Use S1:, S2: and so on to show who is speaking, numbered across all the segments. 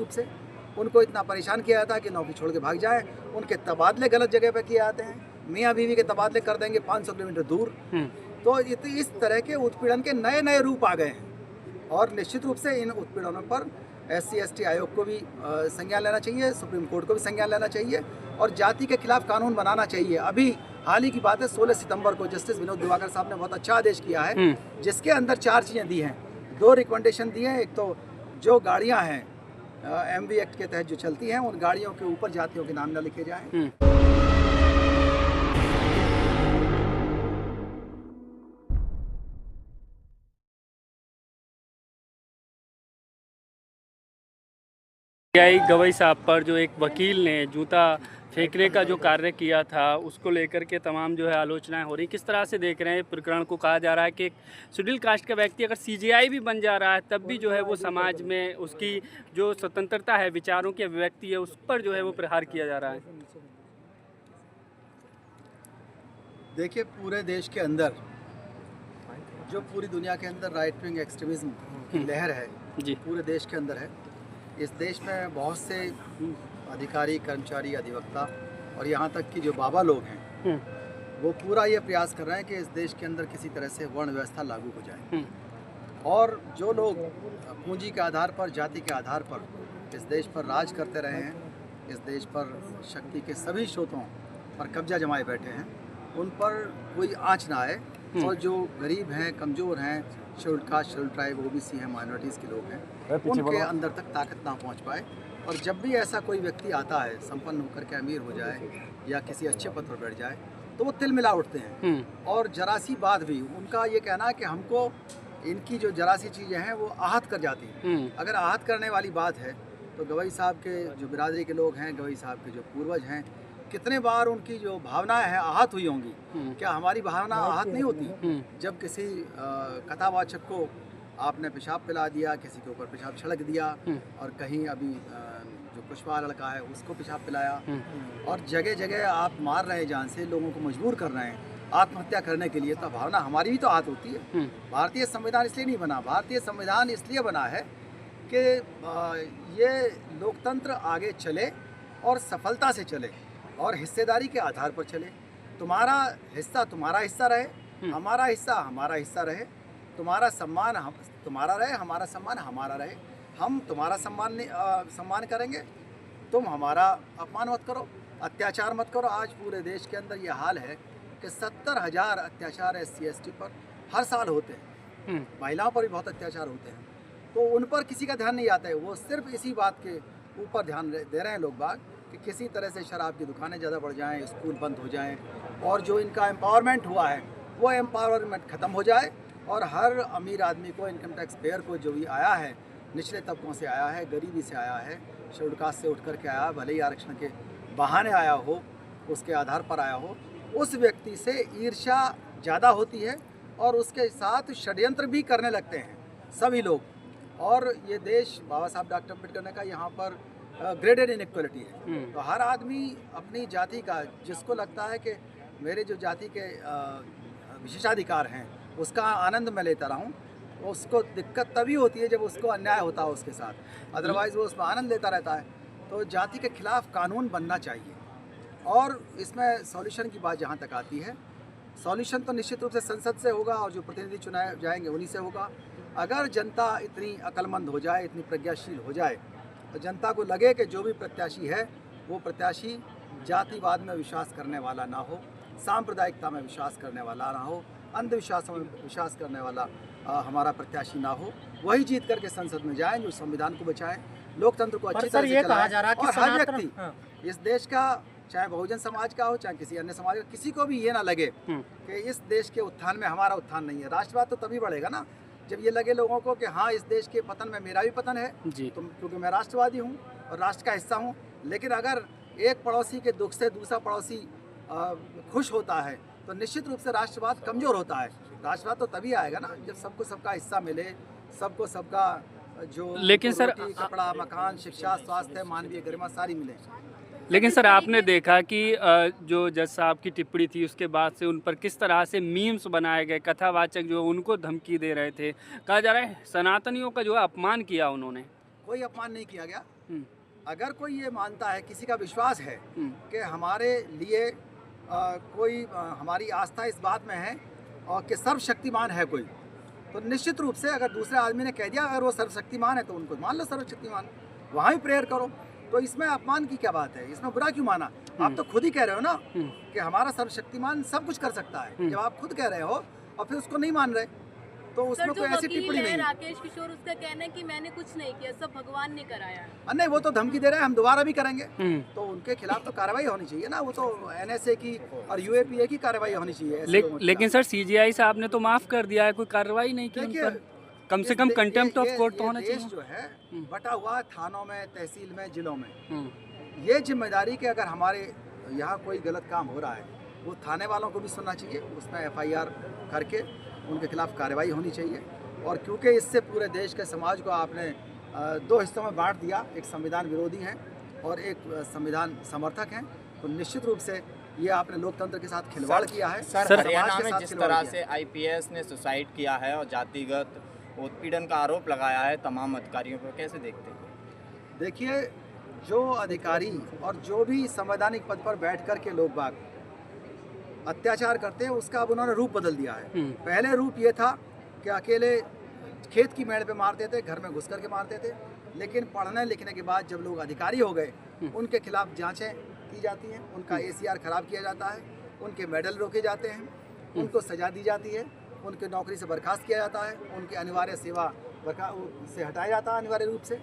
S1: रूप से। उनको इतना परेशान किया जाता है कि नौकरी छोड़ के भाग जाए। उनके तबादले गलत जगह पर किए जाते हैं, मियाँ बीवी के तबादले कर देंगे 500 किलोमीटर दूर। तो इस तरह के उत्पीड़न के नए नए रूप आ गए हैं और निश्चित रूप से इन उत्पीड़नों पर SC/ST आयोग को भी संज्ञान लेना चाहिए, सुप्रीम कोर्ट को भी संज्ञान लेना चाहिए और जाति के खिलाफ कानून बनाना चाहिए। अभी हाल ही की बात है, 16 सितंबर को जस्टिस विनोद दिवाकर साहब ने बहुत अच्छा आदेश किया है जिसके अंदर 4 चीज़ें दी हैं, 2 रिकमेंडेशन दी हैं। एक तो जो गाड़ियाँ हैं MV एक्ट के तहत जो चलती हैं, उन गाड़ियों के ऊपर जातियों के नाम न लिखे जाएँ।
S2: गवई साहब पर जो एक वकील ने जूता फेंकने का जो कार्य किया था उसको लेकर के तमाम जो है आलोचनाएं हो रही, किस तरह से देख रहे हैं प्रकरण को? कहा जा रहा है कि शेड्यूल कास्ट का व्यक्ति अगर CJI भी बन जा रहा है तब भी जो है वो समाज में उसकी जो स्वतंत्रता है, विचारों की अभिव्यक्ति है, उस पर जो है वो प्रहार किया जा रहा है।
S1: देखिए, पूरे देश के अंदर जो पूरी दुनिया के अंदर राइट विंग एक्सट्रीमिज्म की लहर है
S2: जी,
S1: पूरे देश के अंदर है। इस देश में बहुत से अधिकारी, कर्मचारी, अधिवक्ता और यहाँ तक कि जो बाबा लोग हैं वो पूरा ये प्रयास कर रहे हैं कि इस देश के अंदर किसी तरह से वर्ण व्यवस्था लागू हो जाए। और जो लोग पूंजी के आधार पर, जाति के आधार पर इस देश पर राज करते रहे हैं, इस देश पर शक्ति के सभी स्रोतों पर कब्जा जमाए बैठे हैं, उन पर कोई आँच ना आए। और जो गरीब हैं, कमज़ोर हैं, scheduled caste, scheduled tribe, OBC हैं, माइनॉरिटीज़ के लोग हैं, उनके अंदर तक ताकत ना पहुंच पाए। और जब भी ऐसा कोई व्यक्ति आता है, संपन्न होकर के अमीर हो जाए या किसी अच्छे पद पर बैठ जाए, तो वो तिल मिला उठते हैं। और जरा सी बात भी उनका ये कहना है कि हमको इनकी जो जरा सी चीज़ें हैं वो आहत कर जाती हैं। अगर आहत करने वाली बात है तो गवई साहब के जो बिरादरी के लोग हैं, गवई साहब के जो पूर्वज हैं, कितने बार उनकी जो भावनाएं हैं आहत हुई होंगी। क्या हमारी भावना आहत नहीं होती जब किसी कथावाचक को आपने पेशाब पिला दिया, किसी के ऊपर पेशाब छिड़क दिया, और कहीं अभी जो पुष्पा लड़का है उसको पेशाब पिलाया, और जगह जगह आप मार रहे हैं, जान से लोगों को मजबूर कर रहे हैं आत्महत्या करने के लिए, तो भावना हमारी भी तो आहत होती है। भारतीय संविधान इसलिए नहीं बना, भारतीय संविधान इसलिए बना है कि ये लोकतंत्र आगे चले और सफलता से चले और हिस्सेदारी के आधार पर चले। तुम्हारा हिस्सा रहे, हमारा हिस्सा हमारा हिस्सा रहे, तुम्हारा सम्मान तुम्हारा रहे, हमारा सम्मान हमारा रहे। हम तुम्हारा सम्मान करेंगे, तुम हमारा अपमान मत करो, अत्याचार मत करो। आज पूरे देश के अंदर ये हाल है कि 70,000 अत्याचार SC/ST पर हर साल होते हैं। महिलाओं पर भी बहुत अत्याचार होते हैं, तो उन पर किसी का ध्यान नहीं आता है। वो सिर्फ इसी बात के ऊपर ध्यान दे रहे हैं लोग बाग कि किसी तरह से शराब की दुकानें ज़्यादा बढ़ जाएं, स्कूल बंद हो जाएं, और जो इनका एम्पावरमेंट हुआ है वो एम्पावरमेंट ख़त्म हो जाए, और हर अमीर आदमी को, इनकम टैक्स पेयर को, जो भी आया है, निचले तबकों से आया है, गरीबी से आया है, शेड्यूल्ड कास्ट से उठ कर के आया, भले ही आरक्षण के बहाने आया हो, उसके आधार पर आया हो, उस व्यक्ति से ईर्ष्या ज़्यादा होती है और उसके साथ षड्यंत्र भी करने लगते हैं सभी लोग। और ये देश बाबा साहब डॉक्टर अम्बेडकर ने कहा यहाँ पर ग्रेडेड इनइक्वालिटी है। तो हर आदमी अपनी जाति का, जिसको लगता है कि मेरे जो जाति के विशेषाधिकार हैं उसका आनंद मैं लेता रहूं, उसको दिक्कत तभी होती है जब उसको अन्याय होता है उसके साथ, अदरवाइज़ वो उसमें आनंद लेता रहता है। तो जाति के खिलाफ कानून बनना चाहिए, और इसमें सॉल्यूशन की बात जहाँ तक आती है, सॉल्यूशन तो निश्चित रूप से संसद से होगा और जो प्रतिनिधि चुनाए जाएंगे उन्हीं से होगा। अगर जनता इतनी अक्लमंद हो जाए, इतनी प्रज्ञाशील हो जाए, तो जनता को लगे कि जो भी प्रत्याशी है वो प्रत्याशी जातिवाद में विश्वास करने वाला ना हो, सांप्रदायिकता में विश्वास करने वाला ना हो, अंधविश्वासों में विश्वास करने वाला हमारा प्रत्याशी ना हो, वही जीत करके संसद में जाएं, जो संविधान को बचाएं, लोकतंत्र को अच्छी तरह से चलाएं। और हर व्यक्ति इस देश का, चाहे बहुजन समाज का हो, चाहे किसी अन्य समाज का, किसी को भी ये ना लगे कि इस देश के उत्थान में हमारा उत्थान नहीं है। राष्ट्रवाद तो तभी बढ़ेगा ना जब ये लगे लोगों को कि हाँ, इस देश के पतन में मेरा भी पतन है, तो क्योंकि मैं राष्ट्रवादी हूँ और राष्ट्र का हिस्सा हूँ। लेकिन अगर एक पड़ोसी के दुख से दूसरा पड़ोसी खुश होता है तो निश्चित रूप से राष्ट्रवाद कमज़ोर होता है। राष्ट्रवाद तो तभी आएगा ना जब सबको सबका हिस्सा मिले, सबको सबका जो,
S2: लेकिन सर,
S1: कपड़ा, मकान, शिक्षा, स्वास्थ्य, मानवीय गरिमा सारी मिले।
S2: लेकिन सर, आपने देखा कि जो जज साहब की टिप्पणी थी उसके बाद से उन पर किस तरह से मीम्स बनाए गए, कथावाचक जो उनको धमकी दे रहे थे। कहा जा रहा है सनातनियों का जो है अपमान किया उन्होंने।
S1: कोई अपमान नहीं किया गया। अगर कोई ये मानता है, किसी का विश्वास है कि हमारे लिए हमारी आस्था इस बात में है और कि सर्वशक्तिमान है कोई, तो निश्चित रूप से अगर दूसरे आदमी ने कह दिया अगर वो सर्वशक्तिमान है तो उनको मान लो सर्वशक्तिमान, वहाँ भी प्रेयर करो। तो इसमें अपमान की क्या बात है, इसमें बुरा क्यों माना? आप तो खुद ही कह रहे हो ना कि हमारा सर्वशक्तिमान सब कुछ कर सकता है। जब आप खुद कह रहे हो और फिर उसको नहीं मान रहे, तो उसमें कोई ऐसी टिप्पणी नहीं है।
S3: राकेश किशोर, उसका कहना है कि मैंने कुछ नहीं किया, सब भगवान ने कराया है।
S1: नहीं, वो तो धमकी दे रहे हैं हम दोबारा भी करेंगे, तो उनके खिलाफ तो कार्रवाई होनी चाहिए ना। वो तो NSA की और UAPA की कार्रवाई होनी चाहिए।
S2: लेकिन सर CGI साहब ने तो माफ कर दिया है, कोई कार्रवाई नहीं की उन पर। कम से कम कंटेम्प्ट ऑफ कोर्ट तो होना चाहिए।
S1: जो है बटा हुआ है थानों में, तहसील में, जिलों में। ये जिम्मेदारी कि अगर हमारे यहाँ कोई गलत काम हो रहा है, वो थाने वालों को भी सुनना चाहिए, उसमें FIR करके उनके खिलाफ कार्रवाई होनी चाहिए। और क्योंकि इससे पूरे देश के समाज को आपने 2 हिस्सों में बांट दिया, एक संविधान विरोधी हैं और एक संविधान समर्थक हैं, तो निश्चित रूप से ये आपने लोकतंत्र के साथ खिलवाड़ किया है।
S4: सर हरियाणा में जिस तरह से IPS ने सुसाइड किया है और जातिगत उत्पीड़न का आरोप लगाया है तमाम अधिकारियों पर, कैसे देखते हैं?
S1: देखिए, जो अधिकारी और जो भी संवैधानिक पद पर बैठ कर के लोग बाग अत्याचार करते हैं, उसका अब उन्होंने रूप बदल दिया है। पहले रूप ये था कि अकेले खेत की मेड़ पे मारते थे, घर में घुस करके मारते थे, लेकिन पढ़ने लिखने के बाद जब लोग अधिकारी हो गए, उनके खिलाफ जांचें की जाती हैं, उनका ACR खराब किया जाता है, उनके मेडल रोके जाते हैं, उनको सजा दी जाती है, उनकी नौकरी से बर्खास्त किया जाता है, उनकी अनिवार्य सेवा से हटाया जाता है अनिवार्य रूप से,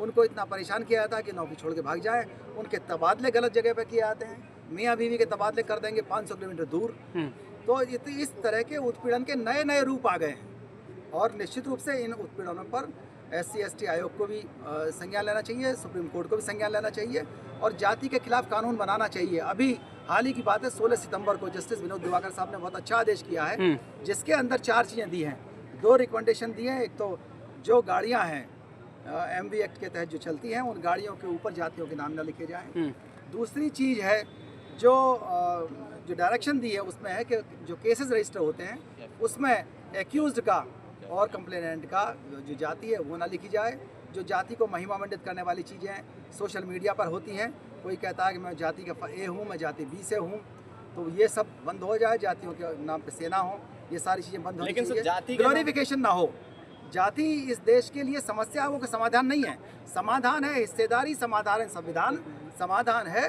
S1: उनको इतना परेशान किया जाता है कि नौकरी छोड़ के भाग जाए, उनके तबादले गलत जगह पर किए जाते हैं, मियाँ बीवी के तबादले कर देंगे 500 किलोमीटर दूर। तो इस तरह के उत्पीड़न के नए नए रूप आ गए हैं और निश्चित रूप से इन उत्पीड़नों पर SC/ST आयोग को भी संज्ञान लेना चाहिए, सुप्रीम कोर्ट को भी संज्ञान लेना चाहिए और जाति के खिलाफ कानून बनाना चाहिए। अभी हाल ही की बात है, 16 सितंबर को जस्टिस विनोद दिवाकर साहब ने बहुत अच्छा आदेश किया है, जिसके अंदर 4 चीज़ें दी हैं, 2 रिकमेंडेशन दिए हैं। एक तो जो गाड़ियाँ हैं MV एक्ट के तहत जो चलती हैं, उन गाड़ियों के ऊपर जातियों के नाम न लिखे जाएँ। दूसरी चीज़ है जो डायरेक्शन दी है, उसमें है कि जो केसेस रजिस्टर होते हैं उसमें एक्यूज्ड का और कंप्लेनेंट का जो जाति है वो ना लिखी जाए। जो जाति को महिमा मंडित करने वाली चीज़ें सोशल मीडिया पर होती हैं, कोई कहता है कि मैं जाति का A हूँ, मैं जाति B से हूँ, तो ये सब बंद हो जाए। जातियों के नाम पे सेना हो, ये सारी चीज़ें बंद होनी चाहिए। ग्लोरिफिकेशन ना हो। जाति इस देश के लिए समस्या है, वो समाधान नहीं है। समाधान है हिस्सेदारी, समाधान है संविधान, समाधान है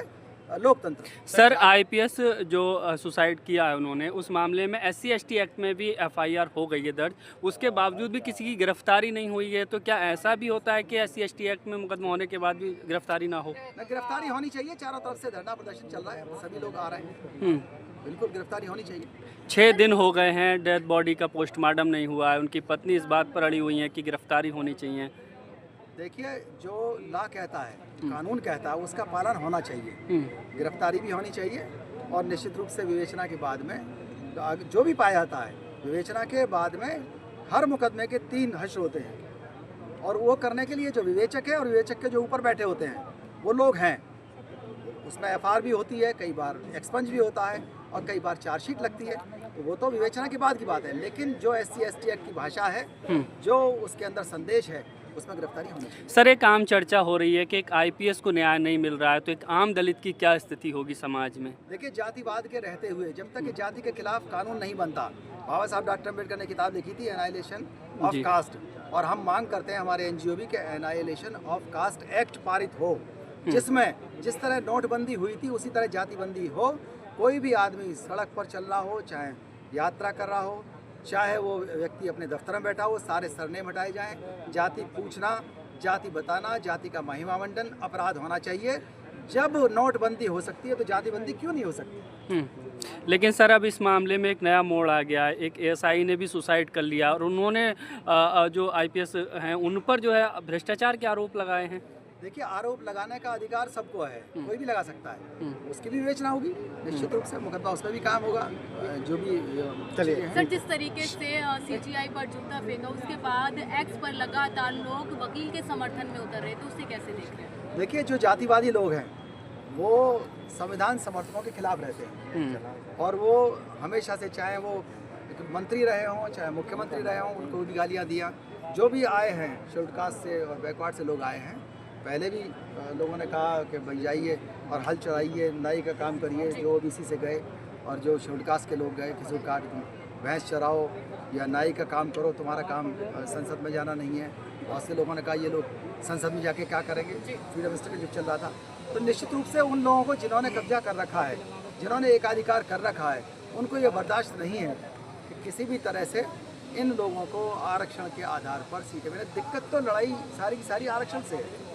S1: लोकतंत्र।
S2: सर IPS जो सुसाइड किया है उन्होंने, उस मामले में SC/ST एक्ट में भी FIR हो गई है दर्ज, उसके बावजूद भी किसी की गिरफ्तारी नहीं हुई है, तो क्या ऐसा भी होता है कि SC/ST एक्ट में मुकदमा होने के बाद भी गिरफ्तारी ना हो?
S1: गिरफ्तारी होनी चाहिए। चारों तरफ से धरना प्रदर्शन चल रहा है, सभी लोग आ रहे हैं, बिल्कुल गिरफ्तारी होनी चाहिए।
S2: 6 दिन हो गए हैं, डेड बॉडी का पोस्टमार्टम नहीं हुआ है, उनकी पत्नी इस बात पर अड़ी हुई है कि गिरफ्तारी होनी चाहिए।
S1: देखिए, जो लॉ कहता है, कानून कहता है, उसका पालन होना चाहिए। गिरफ्तारी भी होनी चाहिए और निश्चित रूप से विवेचना के बाद में जो भी पाया जाता है, विवेचना के बाद में हर मुकदमे के 3 हश्र होते हैं और वो करने के लिए जो विवेचक है और विवेचक के जो ऊपर बैठे होते हैं वो लोग हैं। उसमें FR भी होती है, कई बार एक्सपंज भी होता है और कई बार चार्जशीट लगती है, तो वो तो विवेचना के बाद की बात है। लेकिन जो SC/ST एक्ट की भाषा है, जो उसके अंदर संदेश है, उसमें गिरफ्तारी होनी चाहिए।
S2: सर, एक आम चर्चा हो रही है कि एक IPS को न्याय नहीं मिल रहा है, तो एक आम दलित की क्या स्थिति होगी समाज में?
S1: देखिए, जातिवाद के रहते हुए जब तक जाति के खिलाफ कानून नहीं बनता, बाबा साहब डॉक्टर अम्बेडकर ने किताब लिखी थी एनाइलेशन ऑफ कास्ट, और हम मांग करते हैं हमारे NGO भी के एनाइलेशन ऑफ कास्ट एक्ट पारित हो, जिसमें जिस तरह नोटबंदी हुई थी उसी तरह जातिबंदी हो। कोई भी आदमी सड़क पर चल रहा हो, चाहे यात्रा कर रहा हो, चाहे वो व्यक्ति अपने दफ्तर में बैठा हो, सारे सरनेम हटाए जाएं। जाति पूछना, जाति बताना, जाति का महिमा मंडन अपराध होना चाहिए। जब नोटबंदी हो सकती है तो जातिबंदी क्यों नहीं हो सकती?
S2: लेकिन सर, अब इस मामले में एक नया मोड़ आ गया है। एक ASI ने भी सुसाइड कर लिया और उन्होंने जो IPS हैं उन पर जो है भ्रष्टाचार के आरोप लगाए हैं।
S1: देखिए, आरोप लगाने का अधिकार सबको है, कोई भी लगा सकता है, उसकी भी विवेचना होगी, निश्चित रूप से मुकदमा उस पर भी काम होगा। जो भी चलिए
S3: सर, जिस तरीके से CGI पर जूता फेंका, उसके बाद X पर लगातार लोग वकील के समर्थन में उतर रहे, तो उसे कैसे देख रहे हैं?
S1: देखिए, जो जातिवादी लोग हैं वो संविधान समर्थकों के खिलाफ रहते हैं और वो हमेशा से, चाहे वो मंत्री रहे हों, चाहे मुख्यमंत्री रहे हों, उनको भी गालियाँ दिया। जो भी आए हैं शेड्यूल्ड कास्ट से और बैकवर्ड से लोग आए हैं, पहले भी लोगों ने कहा कि भाई जाइए और हल चलाइए, नाई का काम करिए, जो ओबीसी से गए और जो शेड्यूल कास्ट के लोग गए, किसी को काट भैंस चराओ या नाई का काम करो, तुम्हारा काम संसद में जाना नहीं है। बहुत से लोगों ने कहा ये लोग संसद में जाके क्या करेंगे, फ्रीडम स्ट्रगल जब चल रहा था। तो निश्चित रूप से उन लोगों को जिन्होंने कब्जा कर रखा है, जिन्होंने एकाधिकार कर रखा है, उनको ये बर्दाश्त नहीं है कि किसी भी तरह से इन लोगों को आरक्षण के आधार पर सीटें मिले। दिक्कत तो लड़ाई सारी की सारी आरक्षण से है।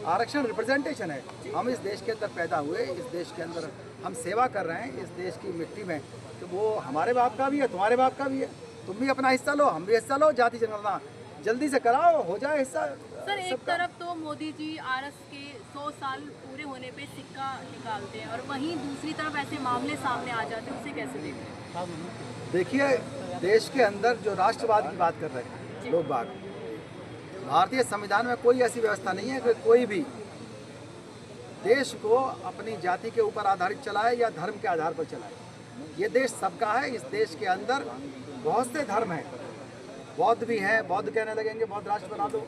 S1: आरक्षण रिप्रेजेंटेशन है। हम इस देश के अंदर पैदा हुए, इस देश के अंदर हम सेवा कर रहे हैं, इस देश की मिट्टी में, तो वो हमारे बाप का भी है, तुम्हारे बाप का भी है। तुम भी अपना हिस्सा लो, हम भी हिस्सा लो, जाति जनगणना जल्दी से कराओ, हो जाए हिस्सा।
S3: सर एक तरफ तो मोदी जी आरएस के 100 साल पूरे होने पे सिक्का निकालते हैं और वहीं दूसरी तरफ ऐसे मामले सामने आ जाते हैं, उसे कैसे देखते हैं?
S1: देखिए, देश के अंदर जो राष्ट्रवाद की बात कर रहे हैं लोग बाग, भारतीय संविधान में कोई ऐसी व्यवस्था नहीं है कि कोई भी देश को अपनी जाति के ऊपर आधारित चलाए या धर्म के आधार पर चलाए। ये देश सबका है। इस देश के अंदर बहुत से धर्म हैं, बौद्ध भी हैं, बौद्ध कहने लगेंगे बौद्ध राष्ट्र बना दो,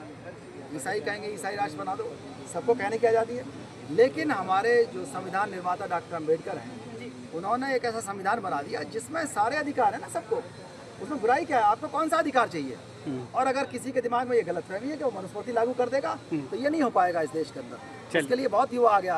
S1: ईसाई कहेंगे ईसाई राष्ट्र बना दो, सबको कहने की आज़ादी है। लेकिन हमारे जो संविधान निर्माता डॉक्टर अम्बेडकर हैं, उन्होंने एक ऐसा संविधान बना दिया जिसमें सारे अधिकार है ना सबको, उसमें बुराई क्या है, आपको कौन सा अधिकार चाहिए। और अगर किसी के दिमाग में ये गलतफहमी है कि वो मनुस्मृति लागू कर देगा, तो ये नहीं हो पाएगा इस देश के अंदर। इसके लिए बहुत युवा आगे